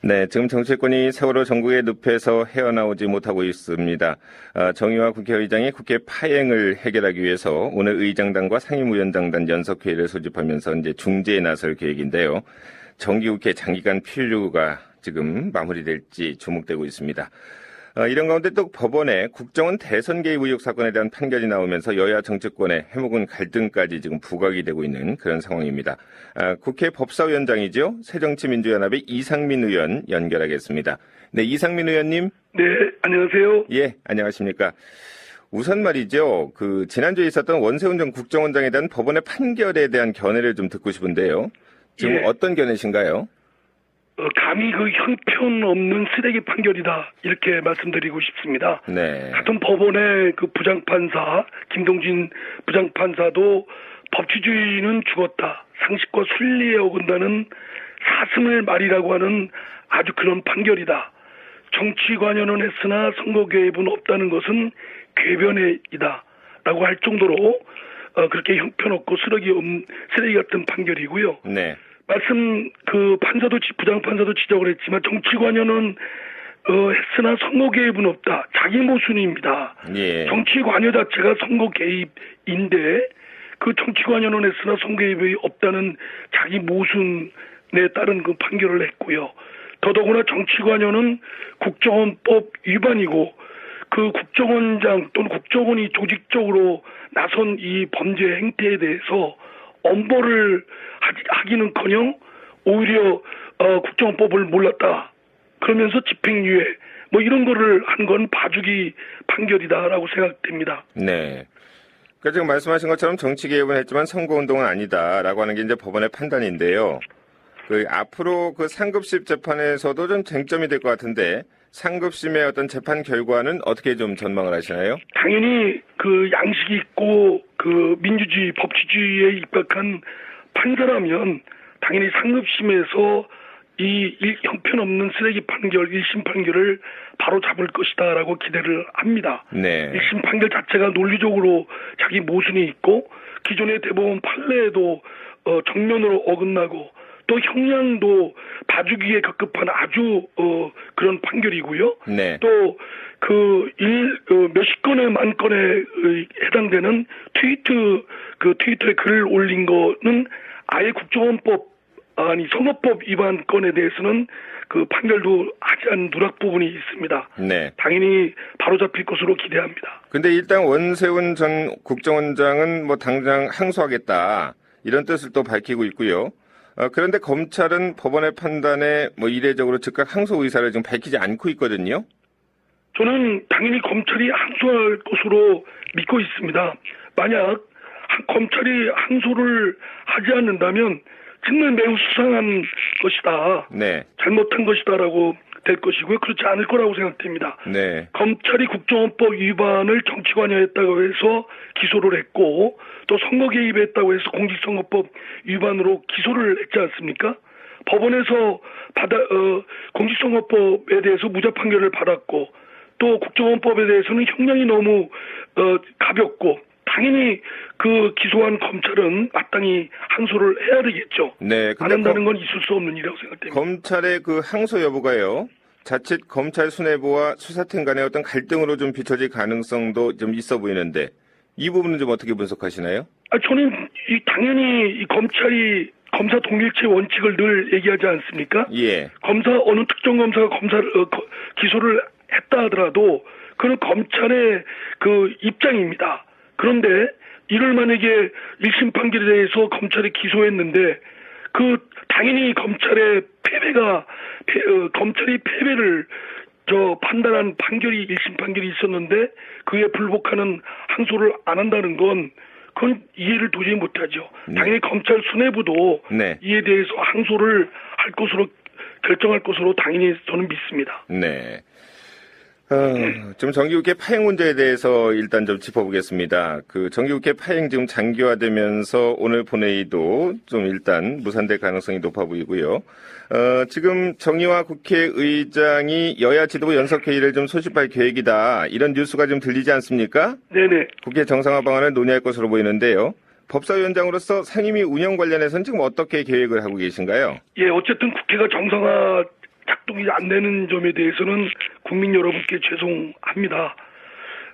네, 지금 정치권이 세월호 전국의 늪에서 헤어나오지 못하고 있습니다. 정의화 국회의장이 국회 파행을 해결하기 위해서 오늘 의장단과 상임위원장단 연석회의를 소집하면서 이제 중재에 나설 계획인데요. 정기국회 장기간 필요가 지금 마무리될지 주목되고 있습니다. 이런 가운데 또 법원에 국정원 대선 개입 의혹 사건에 대한 판결이 나오면서 여야 정치권의 해묵은 갈등까지 지금 부각이 되고 있는 그런 상황입니다. 국회 법사위원장이죠. 새정치민주연합의 이상민 의원 연결하겠습니다. 네, 이상민 의원님. 네, 안녕하세요. 예, 안녕하십니까. 우선 말이죠. 지난주에 있었던 원세훈 전 국정원장에 대한 법원의 판결에 대한 견해를 좀 듣고 싶은데요. 지금 예. 어떤 견해신가요? 감히 형편없는 쓰레기 판결이다, 이렇게 말씀드리고 싶습니다. 네. 같은 법원의 부장판사, 김동진 부장판사도 법치주의는 죽었다, 상식과 순리에 어긋나는 사슴을 말이라고 하는 아주 그런 판결이다. 정치 관여는 했으나 선거 개입은 없다는 것은 궤변이다 라고 할 정도로 그렇게 형편없고 쓰레기 같은 판결이고요. 네. 말씀 부장판사도 지적을 했지만 정치 관여는 했으나 선거 개입은 없다. 자기 모순입니다. 예. 정치 관여 자체가 선거 개입인데 그 정치 관여는 했으나 선거 개입이 없다는 자기 모순에 따른 그 판결을 했고요. 더더구나 정치 관여는 국정원법 위반이고 그 국정원장 또는 국정원이 조직적으로 나선 이 범죄 행태에 대해서 엄벌을 하기는커녕 오히려 국정원법을 몰랐다, 그러면서 집행유예 이런 거를 한 건 봐주기 판결이다라고 생각됩니다. 네. 그러니까 지금 말씀하신 것처럼 정치 개입은 했지만 선거운동은 아니다라고 하는 게 이제 법원의 판단인데요. 앞으로 상급심 재판에서도 좀 쟁점이 될 것 같은데 상급심의 어떤 재판 결과는 어떻게 좀 전망을 하시나요? 당연히 양식 있고 민주주의, 법치주의에 입각한 판사라면 당연히 상급심에서 이 형편없는 쓰레기 판결, 1심 판결을 바로 잡을 것이다라고 기대를 합니다. 네. 1심 판결 자체가 논리적으로 자기 모순이 있고 기존의 대법원 판례에도 정면으로 어긋나고 또 형량도 봐주기에 급급한 아주 그런 판결이고요. 네. 또 몇십 건에 만 건에 해당되는 트위터에 글을 올린 거는 아예 국정원법 선거법 위반 건에 대해서는 판결도 하지 않은 누락 부분이 있습니다. 네. 당연히 바로잡힐 것으로 기대합니다. 근데 일단 원세훈 전 국정원장은 당장 항소하겠다, 이런 뜻을 또 밝히고 있고요. 그런데 검찰은 법원의 판단에 이례적으로 즉각 항소 의사를 지금 밝히지 않고 있거든요. 저는 당연히 검찰이 항소할 것으로 믿고 있습니다. 만약 검찰이 항소를 하지 않는다면 정말 매우 수상한 것이다. 네. 잘못한 것이다라고 될 것이고요. 그렇지 않을 거라고 생각됩니다. 네. 검찰이 국정원법 위반을 정치 관여했다고 해서 기소를 했고 또 선거 개입했다고 해서 공직선거법 위반으로 기소를 했지 않습니까? 법원에서 공직선거법에 대해서 무죄 판결을 받았고 또 국정원법에 대해서는 형량이 너무 가볍고 당연히 기소한 검찰은 마땅히 항소를 해야 되겠죠. 네. 안 한다는 건 있을 수 없는 일이라고 생각됩니다. 검찰의 항소 여부가요, 자칫 검찰 수뇌부와 수사팀 간의 어떤 갈등으로 좀 비춰질 가능성도 좀 있어 보이는데 이 부분은 좀 어떻게 분석하시나요? 저는 당연히 검찰이 검사 동일체 원칙을 늘 얘기하지 않습니까? 예. 어느 특정 검사가 기소를 했다 하더라도 그건 검찰의 입장입니다. 그런데 이를 만약에 1심 판결에 대해서 검찰이 기소했는데 당연히 검찰이 패배를 판단한 판결이 1심 판결이 있었는데 그에 불복하는 항소를 안 한다는 건 그건 이해를 도저히 못하죠. 당연히 검찰 수뇌부도 네. 이에 대해서 항소를 결정할 것으로 당연히 저는 믿습니다. 네. 좀 정기국회 파행 문제에 대해서 일단 좀 짚어보겠습니다. 정기국회 파행 지금 장기화되면서 오늘 본회의도 좀 일단 무산될 가능성이 높아 보이고요. 지금 정의화 국회의장이 여야 지도부 연석회의를 좀 소집할 계획이다, 이런 뉴스가 좀 들리지 않습니까? 네네. 국회 정상화 방안을 논의할 것으로 보이는데요. 법사위원장으로서 상임위 운영 관련해서는 지금 어떻게 계획을 하고 계신가요? 예, 어쨌든 국회가 정상화 작동이 안 되는 점에 대해서는 국민 여러분께 죄송합니다.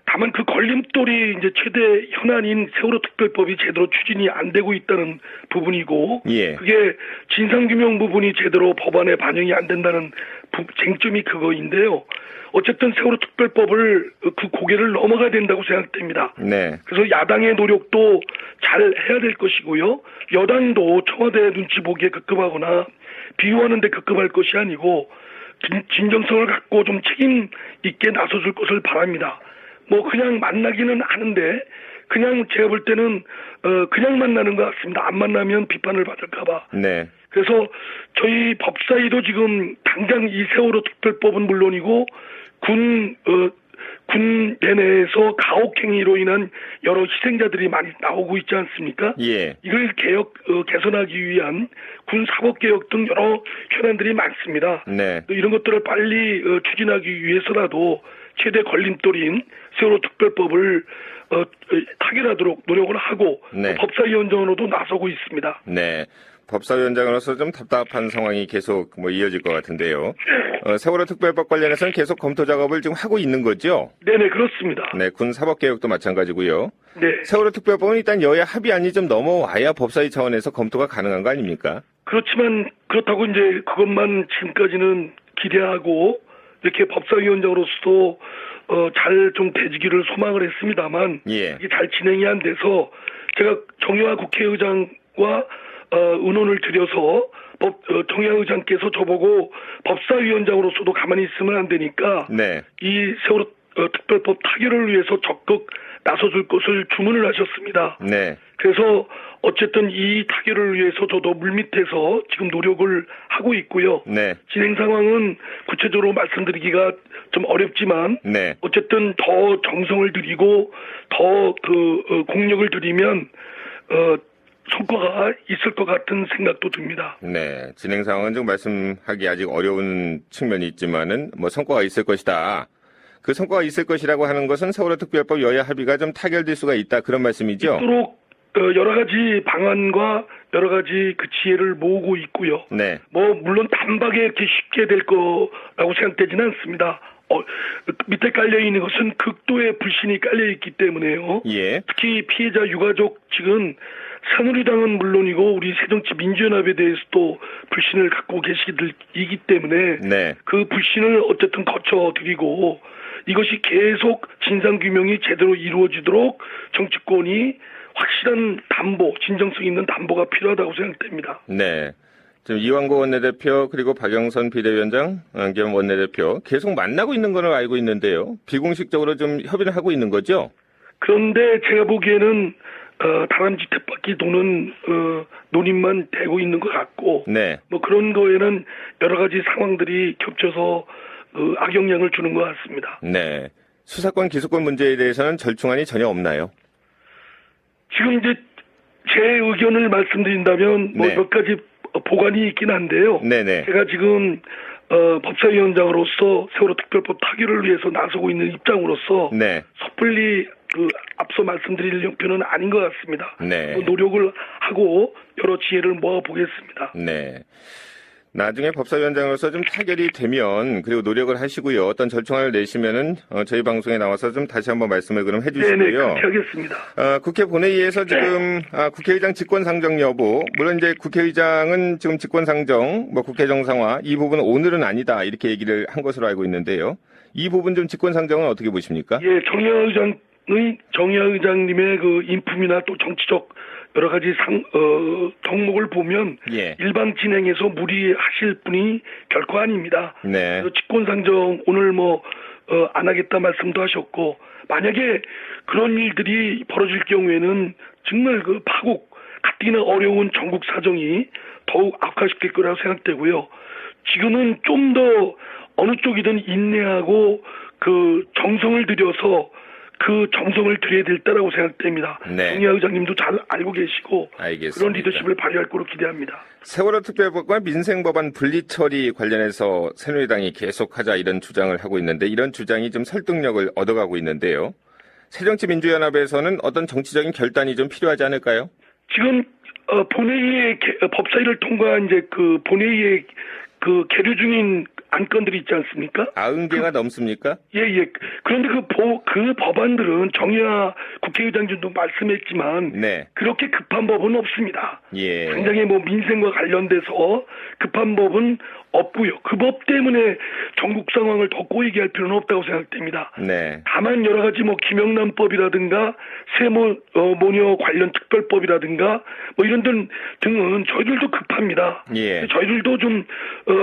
다만 그 걸림돌이 이제 최대 현안인 세월호 특별법이 제대로 추진이 안 되고 있다는 부분이고, 예. 그게 진상규명 부분이 제대로 법안에 반영이 안 된다는 쟁점이 그거인데요. 어쨌든 세월호 특별법을 그 고개를 넘어가야 된다고 생각됩니다. 네. 그래서 야당의 노력도 잘 해야 될 것이고요. 여당도 청와대 눈치 보기에 급급하거나 비유하는 데 급급할 것이 아니고 진정성을 갖고 좀 책임 있게 나서줄 것을 바랍니다. 뭐 그냥 만나기는 하는데 그냥 제가 볼 때는 그냥 만나는 것 같습니다. 안 만나면 비판을 받을까 봐. 네. 그래서 저희 법사위도 지금 당장 이 세월호 특별법은 물론이고 군 내내에서 가혹행위로 인한 여러 희생자들이 많이 나오고 있지 않습니까? 예. 이걸 개선하기 위한 군 사법개혁 등 여러 현안들이 많습니다. 네. 또 이런 것들을 빨리 추진하기 위해서라도 최대 걸림돌인 세월호 특별법을 타결하도록 노력을 하고 네. 법사위원장으로도 나서고 있습니다. 네. 법사위원장으로서 좀 답답한 상황이 계속 이어질 것 같은데요. 세월호 특별법 관련해서는 계속 검토 작업을 지금 하고 있는 거죠? 네네, 그렇습니다. 네, 군 사법개혁도 마찬가지고요. 네. 세월호 특별법은 일단 여야 합의안이 좀 넘어와야 법사위 차원에서 검토가 가능한 거 아닙니까? 그렇지만 그렇다고 이제 그것만 지금까지는 기대하고 이렇게 법사위원장으로서도 잘 좀 되지기를 소망을 했습니다만 예. 이게 잘 진행이 안 돼서 제가 정의화 국회의장과 의논을 드려서 정의화 의장께서 저보고 법사위원장으로서도 가만히 있으면 안 되니까 네. 이 세월호 특별법 타결을 위해서 적극 나서줄 것을 주문을 하셨습니다. 네. 그래서 어쨌든 이 타결을 위해서 저도 물밑에서 지금 노력을 하고 있고요. 네. 진행 상황은 구체적으로 말씀드리기가 좀 어렵지만 네. 어쨌든 더 정성을 들이고 더 공력을 들이면 성과가 있을 것 같은 생각도 듭니다. 네. 진행 상황은 좀 말씀하기 아직 어려운 측면이 있지만은 성과가 있을 것이다. 그 성과가 있을 것이라고 하는 것은 세월호 특별법 여야 합의가 좀 타결될 수가 있다. 그런 말씀이죠? 있도록 여러 가지 방안과 여러 가지 그 지혜를 모으고 있고요. 네. 물론 단박에 이렇게 쉽게 될 거라고 생각되지는 않습니다. 밑에 깔려 있는 것은 극도의 불신이 깔려 있기 때문에요. 예. 특히 피해자 유가족 측은 새누리당은 물론이고 우리 새정치민주연합에 대해서도 불신을 갖고 계시기 때문에 네. 그 불신을 어쨌든 거쳐드리고 이것이 계속 진상규명이 제대로 이루어지도록 정치권이 확실한 담보, 진정성 있는 담보가 필요하다고 생각됩니다. 네. 지금 이완구 원내대표 그리고 박영선 비대위원장 겸 원내대표 계속 만나고 있는 걸로 알고 있는데요. 비공식적으로 좀 협의를 하고 있는 거죠? 그런데 제가 보기에는 다람쥐 쳇바퀴 도는 논의만 되고 있는 것 같고 네. 그런 거에는 여러 가지 상황들이 겹쳐서 악영향을 주는 것 같습니다. 네. 수사권 기소권 문제에 대해서는 절충안이 전혀 없나요? 지금 이제 제 의견을 말씀드린다면 네. 몇 가지 보관이 있긴 한데요. 네네. 제가 지금 법사위원장으로서 세월호 특별법 타결을 위해서 나서고 있는 입장으로서 네. 섣불리 앞서 말씀드릴 형편은 아닌 것 같습니다. 네. 노력을 하고 여러 지혜를 모아 보겠습니다. 네. 나중에 법사위원장으로서 좀 타결이 되면 그리고 노력을 하시고요. 어떤 절충안을 내시면은 저희 방송에 나와서 좀 다시 한번 말씀을 그럼 해주시고요. 네네, 그렇게 하겠습니다. 국회 본회의에서 지금 국회의장 직권상정 여부, 물론 이제 국회의장은 지금 직권상정, 국회 정상화 이 부분은 오늘은 아니다 이렇게 얘기를 한 것으로 알고 있는데요. 이 부분 좀 직권상정은 어떻게 보십니까? 예, 정의화 의장님의 그 인품이나 또 정치적 여러 가지 덕목을 보면 예. 일방 진행에서 무리하실 분이 결코 아닙니다. 네. 그래서 직권상정 오늘 안 하겠다 말씀도 하셨고 만약에 그런 일들이 벌어질 경우에는 정말 그 파국 가뜩이나 어려운 전국 사정이 더욱 악화시킬 거라고 생각되고요. 지금은 좀 더 어느 쪽이든 인내하고 그 정성을 들여서 그 정성을 들여야 될 때라고 생각됩니다. 네. 정의화 의장님도 잘 알고 계시고 알겠습니다. 그런 리더십을 발휘할 거로 기대합니다. 세월호 특별법과 민생법안 분리처리 관련해서 새누리당이 계속하자 이런 주장을 하고 있는데 이런 주장이 좀 설득력을 얻어가고 있는데요. 새정치민주연합에서는 어떤 정치적인 결단이 좀 필요하지 않을까요? 지금 본회의에 법사위를 통과한 이제 그 본회의에 그 계류 중인 안건들이 있지 않습니까? 90개가 넘습니까? 예. 그런데 그 법안들은 정의화 국회의장님도 말씀했지만 네. 그렇게 급한 법은 없습니다. 예. 당장의 민생과 관련돼서 급한 법은 없고요. 그 법 때문에 전국 상황을 더 꼬이게 할 필요는 없다고 생각됩니다. 네. 다만 여러 가지 김영란법이라든가 세모녀 관련 특별법이라든가 이런 등은 저희들도 급합니다. 예. 저희들도 좀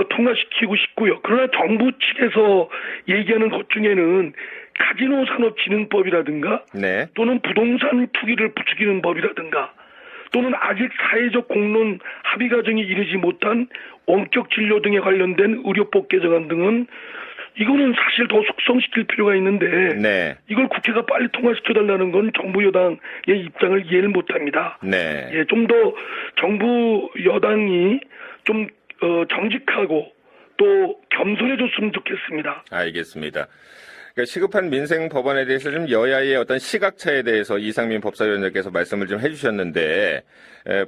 통과시키고 싶고요. 그러나 정부 측에서 얘기하는 것 중에는 카지노 산업진흥법이라든가 네. 또는 부동산 투기를 부추기는 법이라든가 또는 아직 사회적 공론 합의 과정에 이르지 못한 원격 진료 등에 관련된 의료법 개정안 등은 이거는 사실 더 숙성시킬 필요가 있는데 네. 이걸 국회가 빨리 통과시켜달라는 건 정부 여당의 입장을 이해를 못합니다. 네. 예, 좀 더 정부 여당이 좀 정직하고 또 겸손해줬으면 좋겠습니다. 알겠습니다. 그러니까 시급한 민생 법안에 대해서 좀 여야의 어떤 시각차에 대해서 이상민 법사위원장께서 말씀을 좀 해주셨는데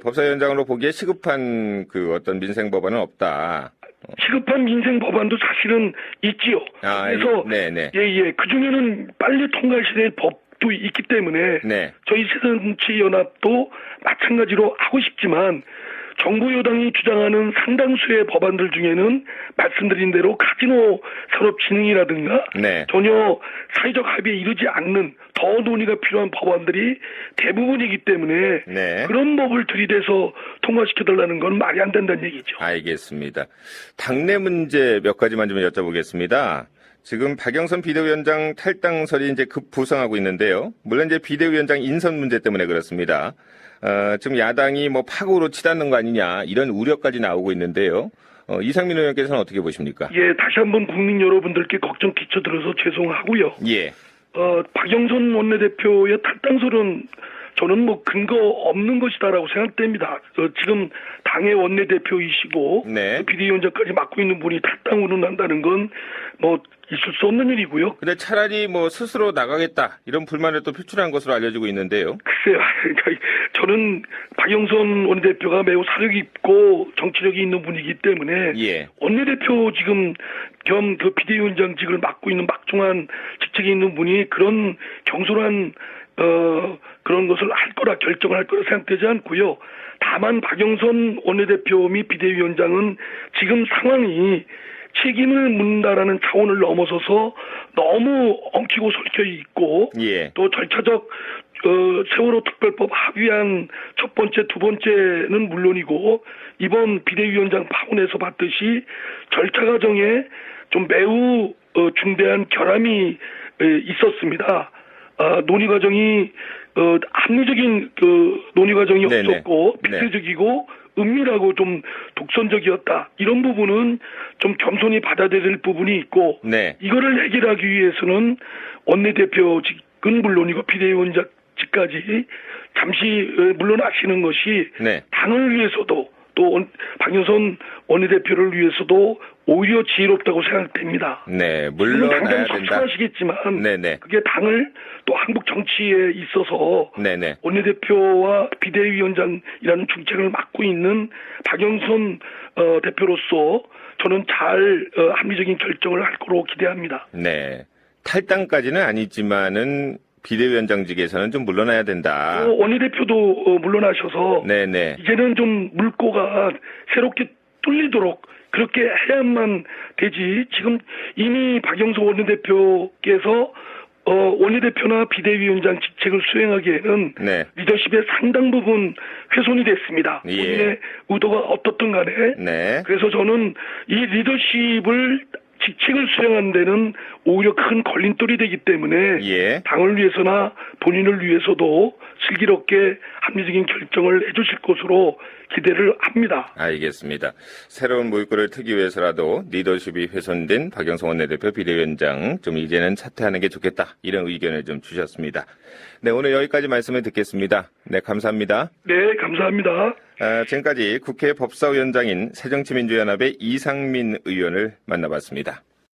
법사위원장으로 보기에 시급한 그 어떤 민생 법안은 없다. 시급한 민생 법안도 사실은 있지요. 그래서 네네. 예. 그 중에는 빨리 통과시킬 법도 있기 때문에 네. 저희 새정치연합도 마찬가지로 하고 싶지만 정부 여당이 주장하는 상당수의 법안들 중에는 말씀드린 대로 카지노 산업진흥이라든가 네. 전혀 사회적 합의에 이르지 않는 더 논의가 필요한 법안들이 대부분이기 때문에 네. 그런 법을 들이대서 통과시켜달라는 건 말이 안 된다는 얘기죠. 알겠습니다. 당내 문제 몇 가지만 좀 여쭤보겠습니다. 지금 박영선 비대위원장 탈당설이 이제 급부상하고 있는데요. 물론 이제 비대위원장 인선 문제 때문에 그렇습니다. 지금 야당이 파고로 치닫는 거 아니냐 이런 우려까지 나오고 있는데요. 이상민 의원께서는 어떻게 보십니까? 예, 다시 한번 국민 여러분들께 걱정 끼쳐드려서 죄송하고요. 예. 박영선 원내대표의 탈당설은 저는 근거 없는 것이다라고 생각됩니다. 지금 당의 원내대표이시고 네. 비대위원장까지 맡고 있는 분이 탈당으로 난다는 건 있을 수 없는 일이고요. 근데 차라리 스스로 나가겠다 이런 불만을 또 표출한 것으로 알려지고 있는데요. 글쎄요. 저는 박영선 원내대표가 매우 사력이 있고 정치력이 있는 분이기 때문에 예. 원내대표 지금 겸 그 비대위원장직을 맡고 있는 막중한 직책에 있는 분이 그런 경솔한 그런 것을 결정을 할 거라 생각되지 않고요. 다만 박영선 원내대표 및 비대위원장은 지금 상황이 책임을 묻는다라는 차원을 넘어서서 너무 엉키고 설켜 있고 예. 또 절차적 세월호 특별법 합의안 첫 번째, 두 번째는 물론이고 이번 비대위원장 파문에서 봤듯이 절차 과정에 좀 매우 중대한 결함이 있었습니다. 논의 과정이 합리적인 논의 과정이 네네. 없었고 네. 비례적이고 은밀하고 좀 독선적이었다. 이런 부분은 좀 겸손히 받아들일 부분이 있고 네. 이거를 해결하기 위해서는 원내대표직은 물론이고 비대위원장직까지 잠시 물러나시는 것이 네. 당을 위해서도 또 박영선 원내대표를 위해서도 오히려 지혜롭다고 생각됩니다. 네. 물론 물러나야 당장 된다. 속상하시겠지만 네네. 그게 당을 또 한국 정치에 있어서 네네. 원내대표와 비대위원장이라는 중책을 맡고 있는 박영선 대표로서 저는 잘 합리적인 결정을 할 거로 기대합니다. 네. 탈당까지는 아니지만은 비대위원장직에서는 좀 물러나야 된다. 원내대표도 물러나셔서 네네. 이제는 좀 물꼬가 새롭게 뚫리도록 그렇게 해야만 되지. 지금 이미 박영선 원내대표께서 원내대표나 비대위원장 직책을 수행하기에는 네. 리더십의 상당 부분 훼손이 됐습니다. 예. 본인의 의도가 어떻든 간에. 네. 그래서 저는 이 리더십을 직책을 수행하는 데는 오히려 큰 걸림돌이 되기 때문에 예. 당을 위해서나 본인을 위해서도 슬기롭게 합리적인 결정을 해주실 것으로 기대를 합니다. 알겠습니다. 새로운 물꼬를 트기 위해서라도 리더십이 훼손된 박영선 원내대표 비대위원장 좀 이제는 사퇴하는 게 좋겠다. 이런 의견을 좀 주셨습니다. 네, 오늘 여기까지 말씀을 듣겠습니다. 네, 감사합니다. 네, 감사합니다. 지금까지 국회 법사위원장인 새정치민주연합의 이상민 의원을 만나봤습니다.